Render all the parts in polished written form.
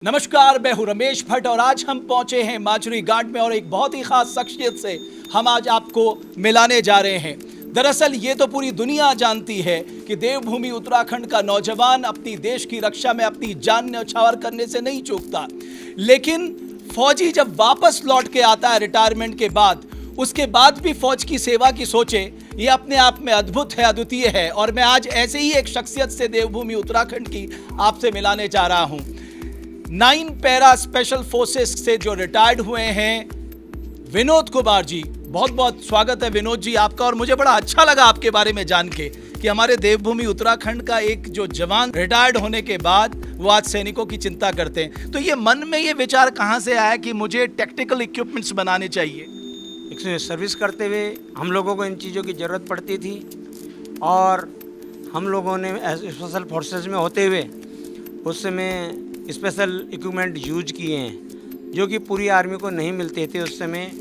नमस्कार, मैं हूं रमेश भट्ट और आज हम पहुंचे हैं माजरी घाट में और एक बहुत ही खास शख्सियत से हम आज आपको मिलाने जा रहे हैं। दरअसल ये तो पूरी दुनिया जानती है कि देवभूमि उत्तराखंड का नौजवान अपनी देश की रक्षा में अपनी जान न्यौछावर करने से नहीं चूकता, लेकिन फौजी जब वापस लौट के आता है रिटायरमेंट के बाद, उसके बाद भी फौज की सेवा की सोचे, ये अपने आप में अद्भुत है, अद्वितीय है। और मैं आज ऐसे ही एक शख्सियत से देवभूमि उत्तराखंड की आपसे मिलाने जा रहा हूँ। 9 पैरा स्पेशल फोर्सेस से जो रिटायर्ड हुए हैं विनोद कुमार जी, बहुत बहुत स्वागत है विनोद जी आपका। और मुझे बड़ा अच्छा लगा आपके बारे में जान के कि हमारे देवभूमि उत्तराखंड का एक जो जवान रिटायर्ड होने के बाद वो आज सैनिकों की चिंता करते हैं। तो ये मन में ये विचार कहाँ से आया कि मुझे टेक्निकल इक्विपमेंट्स बनाने चाहिए? सर्विस करते हुए हम लोगों को इन चीज़ों की ज़रूरत पड़ती थी और हम लोगों ने स्पेशल फोर्सेस में होते हुए उस समय स्पेशल इक्विपमेंट यूज किए हैं जो कि पूरी आर्मी को नहीं मिलते थे उस समय।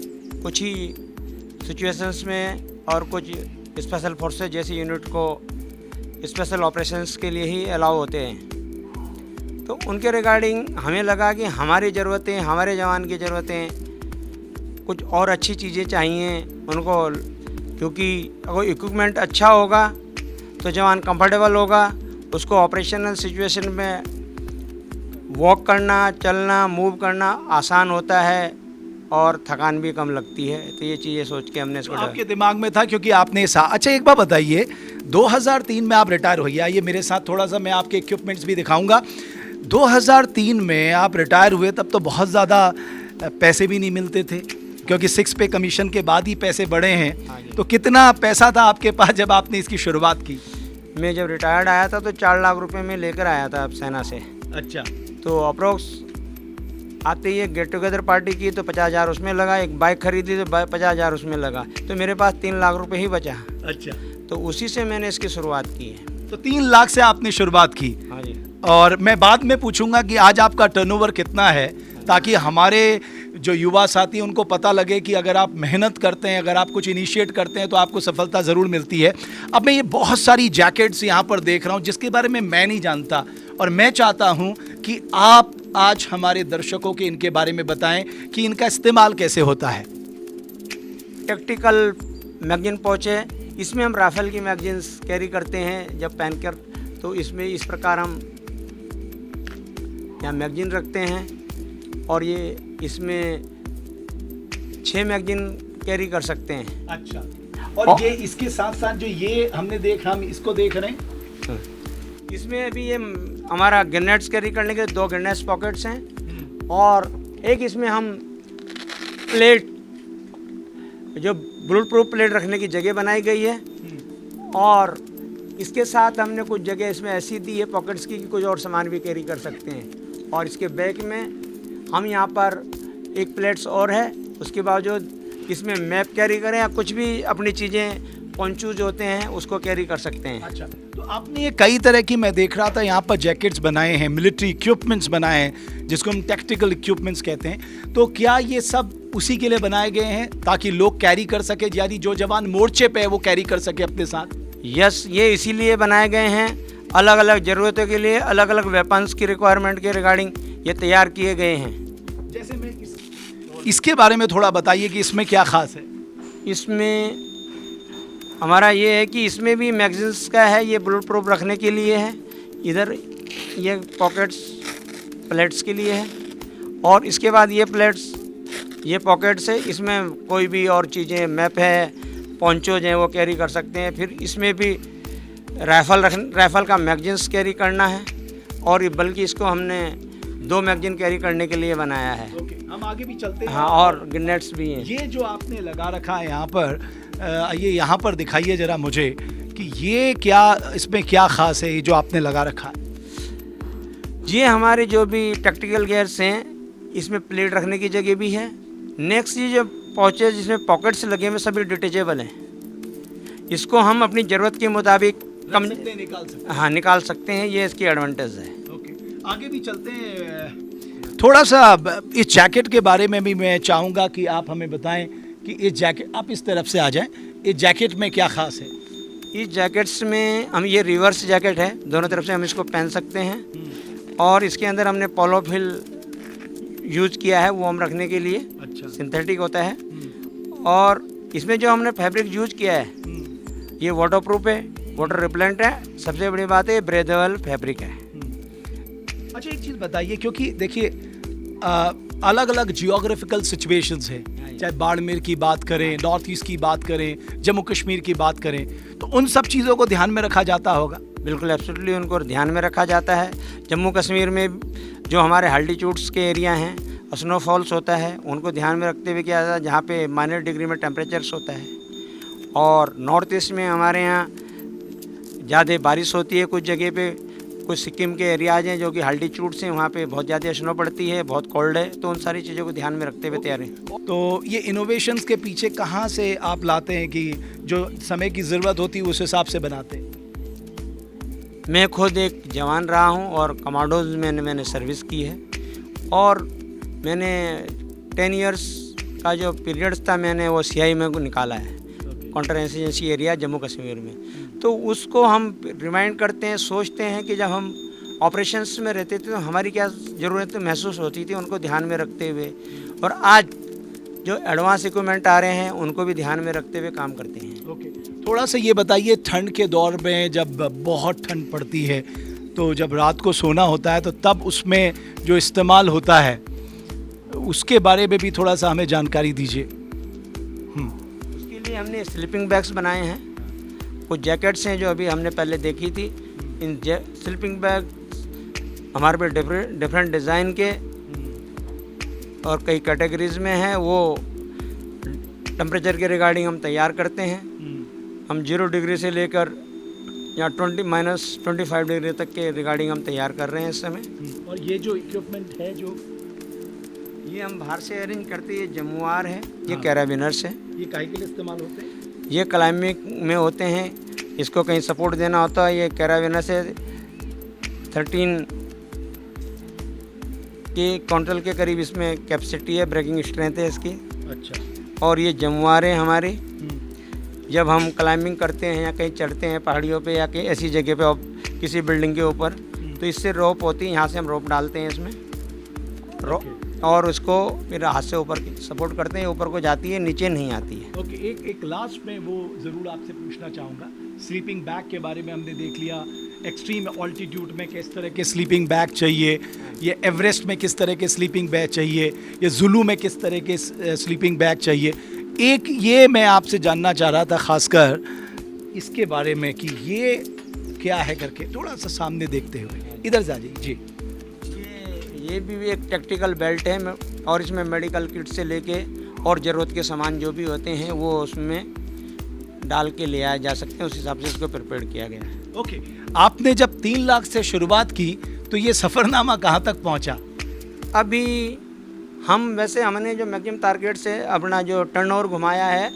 कुछ ही सिचुएशंस में और कुछ स्पेशल फोर्सेस जैसी यूनिट को स्पेशल ऑपरेशंस के लिए ही अलाउ होते हैं। तो उनके रिगार्डिंग हमें लगा कि हमारी ज़रूरतें, हमारे जवान की ज़रूरतें, कुछ और अच्छी चीज़ें चाहिए उनको, क्योंकि अगर इक्विपमेंट अच्छा होगा तो जवान कंफर्टेबल होगा, उसको ऑपरेशनल सिचुएशन में वॉक करना, चलना, मूव करना आसान होता है और थकान भी कम लगती है। तो ये चीज़ें सोच के हमने इसको आपके दिमाग में था क्योंकि आपने अच्छा एक बात बताइए, 2003 में आप रिटायर हुई, आइए मेरे साथ थोड़ा सा, मैं आपके इक्विपमेंट्स भी दिखाऊंगा। 2003 में आप रिटायर हुए, तब तो बहुत ज़्यादा पैसे भी नहीं मिलते थे क्योंकि 6 पे कमीशन के बाद ही पैसे बढ़े हैं। तो कितना पैसा था आपके पास जब आपने इसकी शुरुआत की? मैं जब रिटायर्ड आया था तो 4 लाख रुपए में लेकर आया था अब सेना से। अच्छा। तो अप्रोक्स आते ही एक गेट टुगेदर पार्टी की तो 50,000 उसमें लगा, एक बाइक खरीदी तो 50,000 उसमें लगा, तो मेरे पास 3 लाख रुपए ही बचा। अच्छा। तो उसी से मैंने इसकी शुरुआत की है। तो 3 लाख से आपने शुरुआत की? हाँ जी। और मैं बाद में पूछूंगा कि आज आपका टर्नओवर कितना है, ताकि हमारे जो युवा साथी उनको पता लगे कि अगर आप मेहनत करते हैं, अगर आप कुछ इनिशिएट करते हैं तो आपको सफलता ज़रूर मिलती है। अब मैं ये बहुत सारी जैकेट्स यहाँ पर देख रहा हूँ जिसके बारे में मैं नहीं जानता, और मैं चाहता हूँ कि आप आज हमारे दर्शकों के इनके बारे में बताएं कि इनका इस्तेमाल कैसे होता है। टैक्टिकल मैगजीन पाउच है, इसमें हम राइफल की मैगजीन्स कैरी करते हैं जब पहन कर, तो इसमें इस प्रकार हम यहाँ मैगजीन रखते हैं और ये इसमें 6 मैगजीन कैरी कर सकते हैं। अच्छा। और ये इसके साथ साथ जो ये हमने देखा, हम इसको देख रहे हैं, इसमें अभी ये हमारा ग्रेनेड्स कैरी करने के लिए 2 ग्रेनेड्स पॉकेट्स हैं और एक इसमें हम प्लेट, जो बुलेट प्रूफ प्लेट रखने की जगह बनाई गई है, और इसके साथ हमने कुछ जगह इसमें ऐसी दी है पॉकेट्स की कि कुछ और सामान भी कैरी कर सकते हैं। और इसके बैक में हम यहाँ पर एक प्लेट्स और है, उसके बावजूद इसमें मैप कैरी करें या कुछ भी अपनी चीज़ें पंचूज होते हैं उसको कैरी कर सकते हैं। अच्छा। तो आपने ये कई तरह की, मैं देख रहा था यहाँ पर जैकेट्स बनाए हैं, मिलिट्री इक्विपमेंट्स बनाए हैं जिसको हम टैक्टिकल इक्विपमेंट्स कहते हैं। तो क्या ये सब उसी के लिए बनाए गए हैं ताकि लोग कैरी कर सके, यानी जो जवान मोर्चे पे है वो कैरी कर सके अपने साथ? यस, ये इसीलिए बनाए गए हैं, अलग अलग ज़रूरतों के लिए, अलग अलग वेपन्स की रिक्वायरमेंट के रिगार्डिंग ये तैयार किए गए हैं। जैसे मैं इसके बारे में थोड़ा बताइए कि इसमें क्या खास है? इसमें हमारा ये है कि इसमें भी मैगजीन्स का है, ये बुलेट प्रूफ रखने के लिए है, इधर ये पॉकेट्स प्लेट्स के लिए है, और इसके बाद ये प्लेट्स, ये पॉकेट्स है, इसमें कोई भी और चीज़ें, मैप है, पोंचोज हैं, वो कैरी कर सकते हैं। फिर इसमें भी राइफ़ल का मैगजीन्स कैरी करना है, और ये बल्कि इसको हमने 2 मैगजीन कैरी करने के लिए बनाया है। हम आगे भी चलते हैं। हाँ, और ग्रेनेड्स भी हैं। ये जो आपने लगा रखा है यहाँ पर, ये यहाँ पर दिखाइए ज़रा मुझे कि ये क्या, इसमें क्या ख़ास है ये जो आपने लगा रखा है? ये हमारे जो भी टैक्टिकल गियर्स हैं, इसमें प्लेट रखने की जगह भी है। नेक्स्ट ये जो पाउचेज जिसमें पॉकेट्स लगे हुए सभी डिटेचेबल हैं, इसको हम अपनी ज़रूरत के मुताबिक निकाल सकते हैं। ये इसकी एडवांटेज है। ओके, आगे भी चलते हैं। थोड़ा सा इस जैकेट के बारे में भी मैं चाहूँगा कि आप हमें बताएं कि इस जैकेट, आप इस तरफ से आ जाएं, इस जैकेट में क्या ख़ास है? इस जैकेट्स में हम, ये रिवर्स जैकेट है, दोनों तरफ से हम इसको पहन सकते हैं और इसके अंदर हमने पॉलीफिल यूज़ किया है, वो हम रखने के लिए अच्छा। सिंथेटिक होता है। और इसमें जो हमने फैब्रिक यूज़ किया है ये वाटर प्रूफ है, वाटर रिपेलेंट है, सबसे बड़ी बात है ब्रेदेबल फैब्रिक है। अच्छा, एक चीज़ बताइए, क्योंकि देखिए अलग अलग जियोग्राफिकल सिचुएशंस हैं, चाहे बाड़मेर की बात करें, नॉर्थ ईस्ट की बात करें, जम्मू कश्मीर की बात करें, तो उन सब चीज़ों को ध्यान में रखा जाता होगा। बिल्कुल एब्सोल्युटली उनको ध्यान में रखा जाता है। जम्मू कश्मीर में जो हमारे अल्टीट्यूड्स के एरिया हैं, स्नोफॉल्स होता है, उनको ध्यान में रखते हुए किया जाता है, जहाँ पे माइनर डिग्री में टेम्परेचर्स होता है। और नॉर्थ ईस्ट में हमारे यहाँ ज़्यादा बारिश होती है कुछ जगह पे, कुछ सिक्किम के एरियाज हैं जो कि अल्टीट्यूड्स हैं, वहाँ पे बहुत ज़्यादा स्नो पड़ती है, बहुत कोल्ड है, तो उन सारी चीज़ों को ध्यान में रखते हुए तैयार हैं। तो ये इनोवेशंस के पीछे कहाँ से आप लाते हैं कि जो समय की ज़रूरत होती है उस हिसाब से बनाते हैं? मैं खुद एक जवान रहा हूँ और कमांडोज में मैंने सर्विस की है, और मैंने 10 इयर्स का जो पीरियड्स था मैंने वो CI में को निकाला है, counter insurgency area Jammu Kashmir में। तो उसको हम रिमाइंड करते हैं, सोचते हैं कि जब हम ऑपरेशंस में रहते थे तो हमारी क्या ज़रूरतें महसूस होती थी, उनको ध्यान में रखते हुए, और आज जो एडवांस इक्विपमेंट आ रहे हैं उनको भी ध्यान में रखते हुए काम करते हैं। ओके, थोड़ा सा ये बताइए, ठंड के दौर में जब बहुत ठंड पड़ती है तो जब रात को सोना होता है तो तब उसमें जो इस्तेमाल होता है उसके बारे में भी थोड़ा सा हमें जानकारी दीजिए। उसके लिए हमने स्लीपिंग बैग्स बनाए हैं, कुछ जैकेट्स हैं जो अभी हमने पहले देखी थी। इन स्लीपिंग बैग हमारे पे डिफरेंट डिज़ाइन के और कई कैटेगरीज में हैं, वो टेम्परेचर के रिगार्डिंग हम तैयार करते हैं। हम 0 डिग्री से लेकर या 20-25 डिग्री तक के रिगार्डिंग हम तैयार कर रहे हैं इस समय। और ये जो इक्विपमेंट है जो ये हम बाहर से अरेंज करते हैं, ये जमुआर है, ये हाँ। कैराबिनर्स है, ये काहे के लिए इस्तेमाल होते हैं? ये क्लाइंबिंग में होते हैं, इसको कहीं सपोर्ट देना होता है। ये कैराबिनर्स है 13 के क्विंटल के करीब इसमें कैपेसिटी है, ब्रेकिंग स्ट्रेंथ है इसकी। अच्छा। और ये जमुआरें हमारी जब हम क्लाइंबिंग करते हैं या कहीं चढ़ते हैं पहाड़ियों पे या कहीं ऐसी जगह पे और किसी बिल्डिंग के ऊपर, तो इससे रोप होती है, यहाँ से हम रोप डालते हैं इसमें और उसको फिर हाथ से ऊपर सपोर्ट करते हैं, ऊपर को जाती है, नीचे नहीं आती है। ओके, एक लास्ट में वो ज़रूर आपसे पूछना चाहूँगा, स्लीपिंग बैग के बारे में हमने देख लिया, एक्सट्रीम ऑल्टीट्यूड में किस तरह के स्लीपिंग बैग चाहिए, ये एवरेस्ट में किस तरह के स्लीपिंग बैग चाहिए, ये जुलू में किस तरह के स्लीपिंग बैग चाहिए। एक ये मैं आपसे जानना चाह रहा था खासकर इसके बारे में कि ये क्या है करके, थोड़ा सा सामने देखते हुए, इधर जा जी। ये भी एक टैक्टिकल बेल्ट है और इसमें मेडिकल किट से लेके और ज़रूरत के सामान जो भी होते हैं वो उसमें डाल के ले आए जा सकते हैं, उस हिसाब से इसको प्रिपेयर किया गया है। ओके, आपने जब 3 लाख से शुरुआत की तो ये सफ़रनामा कहाँ तक पहुँचा? अभी हम वैसे हमने जो मैक्सिमम टारगेट से अपना जो टर्नओवर घुमाया है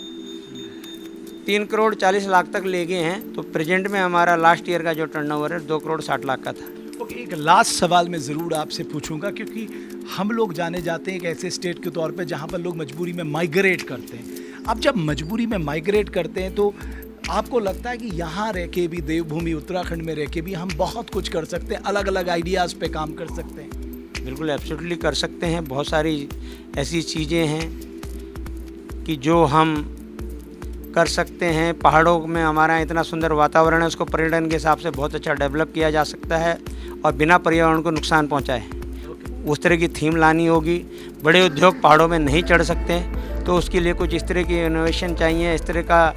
3 करोड़ 40 लाख तक ले गए हैं, तो प्रेजेंट में हमारा लास्ट ईयर का जो टर्नओवर है 2 करोड़ 60 लाख का था। ओके, एक लास्ट सवाल मैं ज़रूर आपसे पूछूंगा, क्योंकि हम लोग जाने जाते हैं एक ऐसे स्टेट के तौर पे जहाँ पर लोग मजबूरी में माइग्रेट करते हैं। अब जब मजबूरी में माइग्रेट करते हैं तो आपको लगता है कि यहाँ रह के भी, देवभूमि उत्तराखंड में रह के भी हम बहुत कुछ कर सकते हैं, अलग अलग आइडियाज़ पे काम कर सकते हैं? बिल्कुल एब्सोल्युटली कर सकते हैं। बहुत सारी ऐसी चीज़ें हैं कि जो हम कर सकते हैं। पहाड़ों में हमारा इतना सुंदर वातावरण है, उसको पर्यटन के हिसाब से बहुत अच्छा डेवलप किया जा सकता है और बिना पर्यावरण को नुकसान पहुंचाए। उस तरह की थीम लानी होगी। बड़े उद्योग पहाड़ों में नहीं चढ़ सकते, तो उसके लिए कुछ इस तरह की इनोवेशन चाहिए, इस तरह का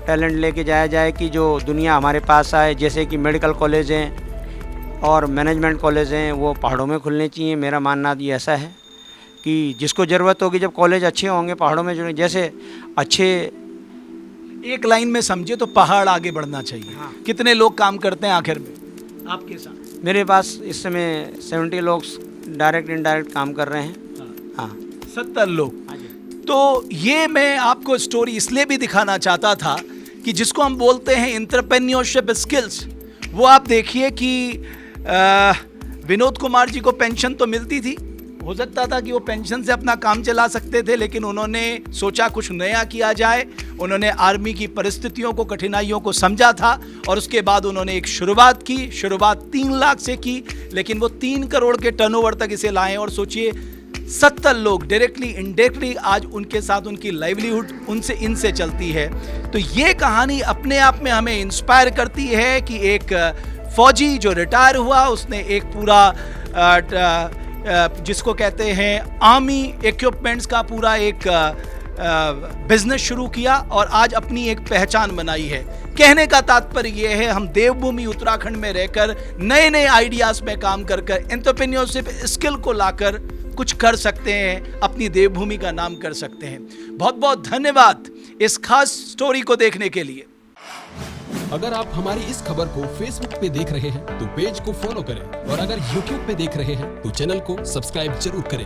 टैलेंट लेके जाया जाए कि जो दुनिया हमारे पास आए। जैसे कि मेडिकल कॉलेज हैं और मैनेजमेंट कॉलेज हैं, वो पहाड़ों में खुलने चाहिए। मेरा मानना ये ऐसा है कि जिसको ज़रूरत होगी, जब कॉलेज अच्छे होंगे पहाड़ों में, जो जैसे अच्छे एक लाइन में समझे तो पहाड़ आगे बढ़ना चाहिए। हाँ। कितने लोग काम करते हैं आखिर में आपके साथ? मेरे पास इस समय 70 लोग डायरेक्ट इनडायरेक्ट काम कर रहे हैं। हाँ, 70 लोग। तो ये मैं आपको स्टोरी इसलिए भी दिखाना चाहता था कि जिसको हम बोलते हैं एंटरप्रेन्योरशिप स्किल्स, वो आप देखिए कि विनोद कुमार जी को पेंशन तो मिलती थी, हो सकता था कि वो पेंशन से अपना काम चला सकते थे, लेकिन उन्होंने सोचा कुछ नया किया जाए। उन्होंने आर्मी की परिस्थितियों को, कठिनाइयों को समझा था और उसके बाद उन्होंने एक शुरुआत की। शुरुआत 3 लाख से की, लेकिन वो 3 करोड़ के टर्नओवर तक इसे लाए और सोचिए 70 लोग डायरेक्टली इनडायरेक्टली आज उनके साथ उनकी लाइवलीहुड उनसे इनसे चलती है। तो ये कहानी अपने आप में हमें इंस्पायर करती है कि एक फौजी जो रिटायर हुआ उसने एक पूरा जिसको कहते हैं आर्मी इक्विपमेंट्स का पूरा एक बिजनेस शुरू किया और आज अपनी एक पहचान बनाई है। कहने का तात्पर्य यह है हम देवभूमि उत्तराखंड में रहकर नए नए आइडियाज में काम कर एंटरप्रेन्योरशिप स्किल को लाकर कुछ कर सकते हैं, अपनी देवभूमि का नाम कर सकते हैं। बहुत बहुत धन्यवाद इस खास स्टोरी को देखने के लिए। अगर आप हमारी इस खबर को फेसबुक पे देख रहे हैं तो पेज को फॉलो करें और अगर यूट्यूब पे देख रहे हैं तो चैनल को सब्सक्राइब जरूर करें।